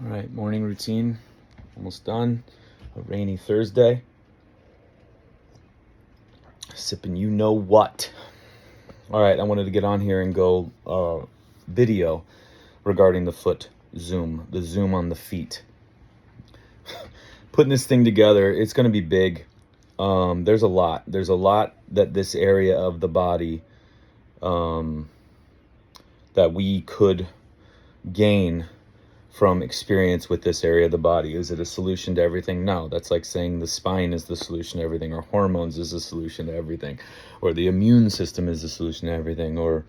All right, morning routine, almost done. A rainy Thursday. Sipping you know what. All right, I wanted to get on here and go video regarding the foot zoom, the zoom on the feet. Putting this thing together, it's going to be big. There's a lot. There's a lot that this area of the body that we could gain from experience with this area of the body. Is it a solution to everything? No. That's like saying the spine is the solution to everything, or hormones is the solution to everything, or the immune system is the solution to everything, or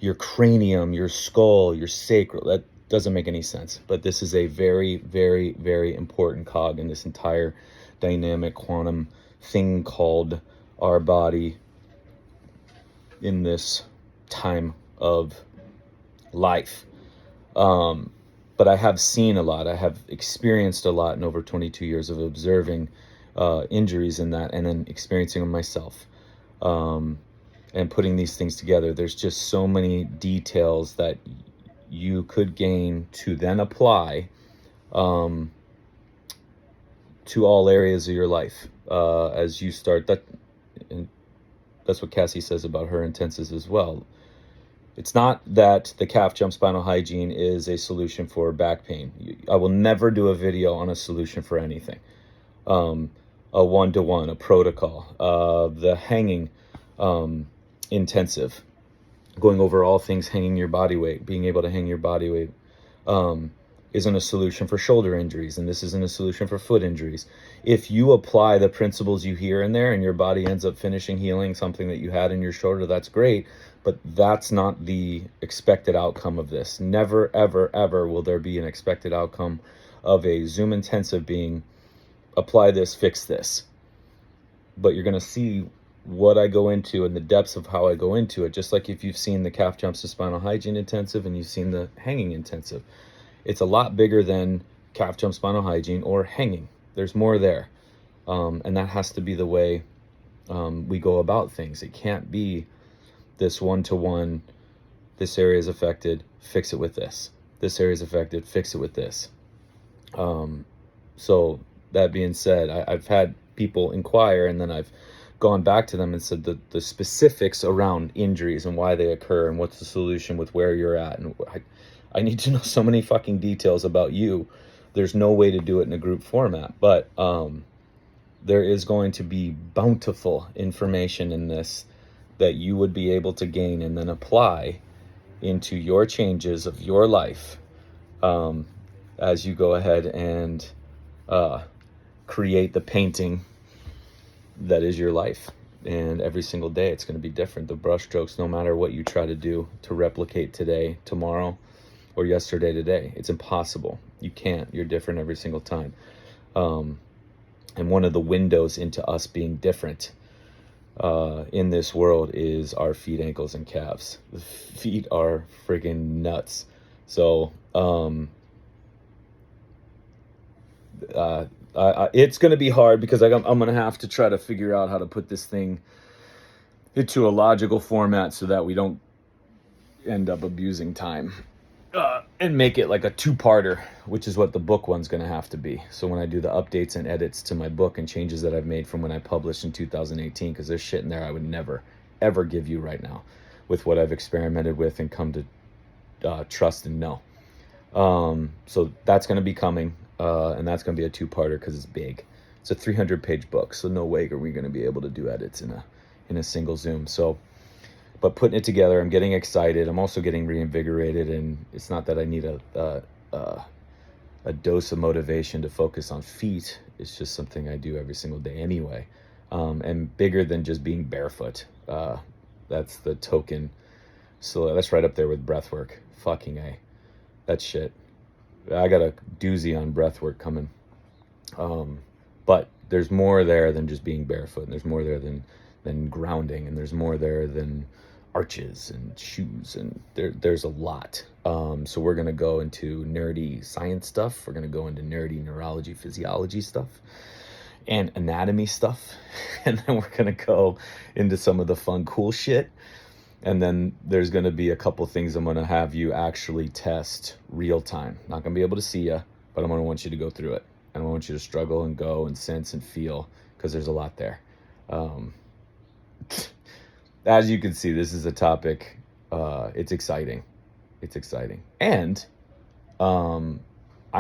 your cranium, your skull, your sacral. That doesn't make any sense. But this is a very, very, very important cog in this entire dynamic quantum thing called our body in this time of life. But I have seen a lot. I have experienced a lot in over 22 years of observing injuries in that, and then experiencing them myself, and putting these things together. There's just so many details that you could gain to then apply to all areas of your life as you start that. And that's what Cassie says about her intensives as well. It's not that the calf jump spinal hygiene is a solution for back pain. I will never do a video on a solution for anything. A one-to-one, a protocol, the hanging intensive, going over all things hanging your body weight, being able to hang your body weight, isn't a solution for shoulder injuries, and this isn't a solution for foot injuries. If you apply the principles you hear in there and your body ends up finishing healing something that you had in your shoulder, that's great, but that's not the expected outcome of this. Never, ever, ever will there be an expected outcome of a Zoom intensive being apply this, fix this. But you're going to see what I go into and the depths of how I go into it, just like if you've seen the calf jumps to spinal hygiene intensive and you've seen the hanging intensive. It's a lot bigger than calf jump spinal hygiene or hanging. There's more there. And that has to be the way we go about things. It can't be this one-to-one, this area is affected, fix it with this. This area is affected, fix it with this. So that being said, I've had people inquire, and then I've gone back to them and said the specifics around injuries and why they occur and what's the solution with where you're at. And I need to know so many fucking details about you. There's no way to do it in a group format, but there is going to be bountiful information in this that you would be able to gain and then apply into your changes of your life as you go ahead and create the painting that is your life. And every single day it's going to be different. The brush strokes, no matter what you try to do to replicate today, tomorrow, or yesterday, today, it's impossible. You can't. You're different every single time. And one of the windows into us being different in this world is our feet, ankles, and calves. The feet are friggin' nuts. So it's going to be hard because I'm going to have to try to figure out how to put this thing into a logical format so that we don't end up abusing time. And make it like a two-parter, which is what the book one's going to have to be. So when I do the updates and edits to my book and changes that I've made from when I published in 2018, because there's shit in there I would never, ever give you right now with what I've experimented with and come to trust and know. So that's going to be coming, and that's going to be a two-parter because it's big. It's a 300-page book, so no way are we going to be able to do edits in a single Zoom. So, but putting it together, I'm getting excited. I'm also getting reinvigorated, and it's not that I need a dose of motivation to focus on feet. It's just something I do every single day anyway. And bigger than just being barefoot. That's the token. So that's right up there with breath work. Fucking A. That shit. I got a doozy on breath work coming. But there's more there than just being barefoot. And there's more there than grounding. And there's more there than arches and shoes, and there's a lot. So we're going to go into nerdy science stuff. We're going to go into nerdy neurology, physiology stuff, and anatomy stuff. And then we're going to go into some of the fun, cool shit. And then there's going to be a couple things I'm going to have you actually test real time. Not going to be able to see you, but I'm going to want you to go through it. And I want you to struggle and go and sense and feel, because there's a lot there. As you can see, this is a topic. It's exciting. It's exciting. And I'm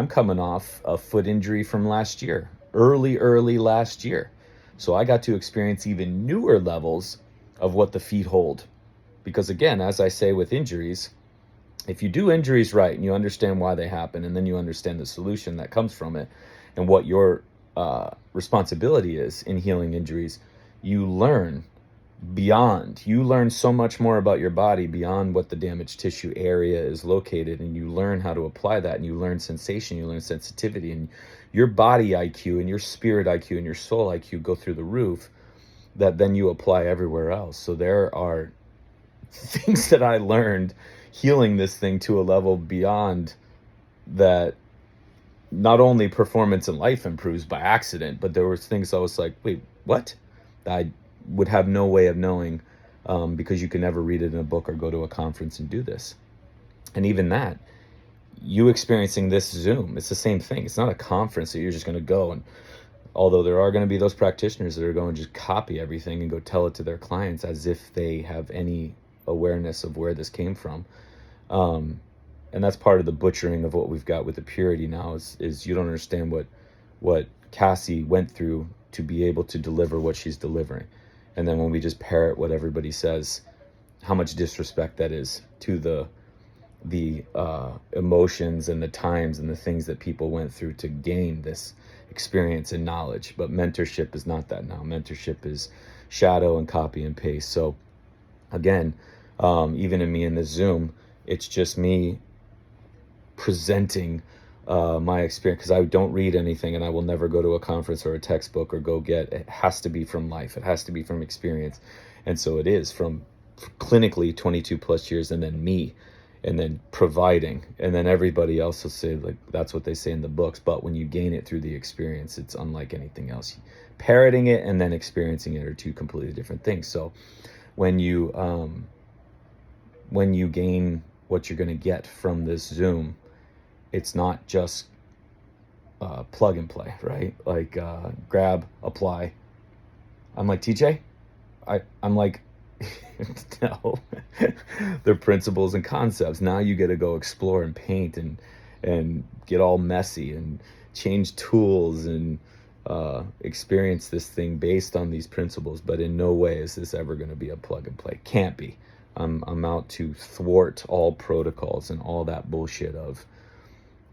coming off a foot injury from last year, early last year. So I got to experience even newer levels of what the feet hold. Because again, as I say with injuries, if you do injuries right and you understand why they happen, and then you understand the solution that comes from it and what your responsibility is in healing injuries, you learn so much more about your body beyond what the damaged tissue area is located, and you learn how to apply that, and you learn sensation, you learn sensitivity, and your body IQ and your spirit IQ and your soul IQ go through the roof, that then you apply everywhere else. So there are things that I learned healing this thing to a level beyond that. Not only performance in life improves by accident, but there was things I was like, wait, what? I would have no way of knowing, because you can never read it in a book or go to a conference and do this. And even that, you experiencing this Zoom, it's the same thing. It's not a conference that you're just going to go, and although there are going to be those practitioners that are going to just copy everything and go tell it to their clients as if they have any awareness of where this came from. And that's part of the butchering of what we've got with the purity now is you don't understand what Cassie went through to be able to deliver what she's delivering. And then when we just parrot what everybody says, how much disrespect that is to the emotions and the times and the things that people went through to gain this experience and knowledge. But mentorship is not that now. Mentorship is shadow and copy and paste. So again, even in me in this Zoom, it's just me presenting my experience, because I don't read anything, and I will never go to a conference or a textbook or go get it. Has to be from life. It has to be from experience. And so it is from clinically 22 plus years, and then me, and then providing, and then everybody else will say, like, that's what they say in the books. But when you gain it through the experience, it's unlike anything else. Parroting it and then experiencing it are two completely different things. So when you gain what you're going to get from this Zoom, it's not just plug and play, right? Like grab, apply. I'm like, TJ, I'm like, no, they're principles and concepts. Now you get to go explore and paint and get all messy and change tools and experience this thing based on these principles. But in no way is this ever going to be a plug and play. Can't be. I'm out to thwart all protocols and all that bullshit of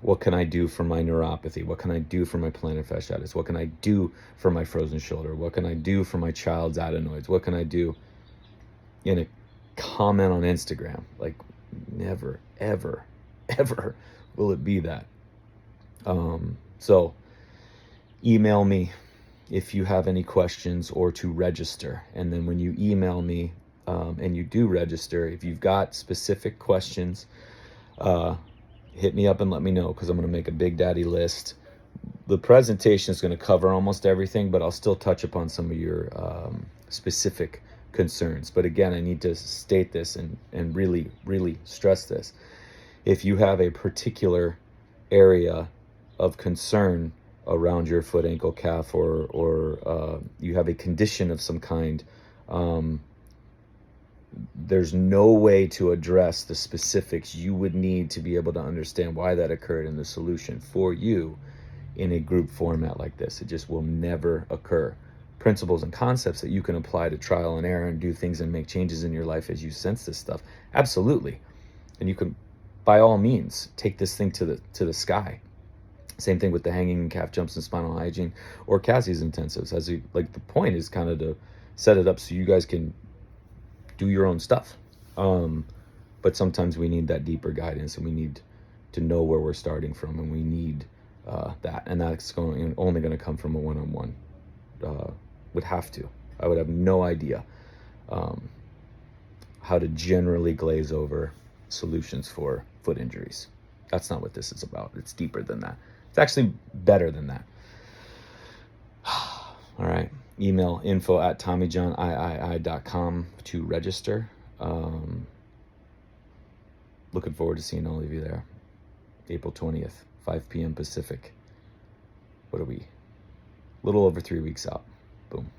what can I do for my neuropathy? What can I do for my plantar fasciitis? What can I do for my frozen shoulder? What can I do for my child's adenoids? What can I do in a comment on Instagram? Like, never, ever, ever will it be that. So email me if you have any questions or to register. And then when you email me, and you do register, if you've got specific questions, hit me up and let me know, because I'm going to make a big daddy list. The presentation is going to cover almost everything, but I'll still touch upon some of your specific concerns. But again, I need to state this and really, really stress this. If you have a particular area of concern around your foot, ankle, calf, or you have a condition of some kind, there's no way to address the specifics. You would need to be able to understand why that occurred and the solution for you in a group format like this. It just will never occur. Principles and concepts that you can apply to trial and error and do things and make changes in your life as you sense this stuff. Absolutely. And you can, by all means, take this thing to the sky. Same thing with the hanging and calf jumps and spinal hygiene or Cassie's intensives. The point is kind of to set it up so you guys can do your own stuff. But sometimes we need that deeper guidance, and we need to know where we're starting from, and we need that. And that's only going to come from a one-on-one. Would have to. I would have no idea how to generally glaze over solutions for foot injuries. That's not what this is about. It's deeper than that. It's actually better than that. All right. Email info@TommyJohnIII.com to register. Looking forward to seeing all of you there. April 20th, 5 p.m. Pacific. What are we? A little over 3 weeks out. Boom.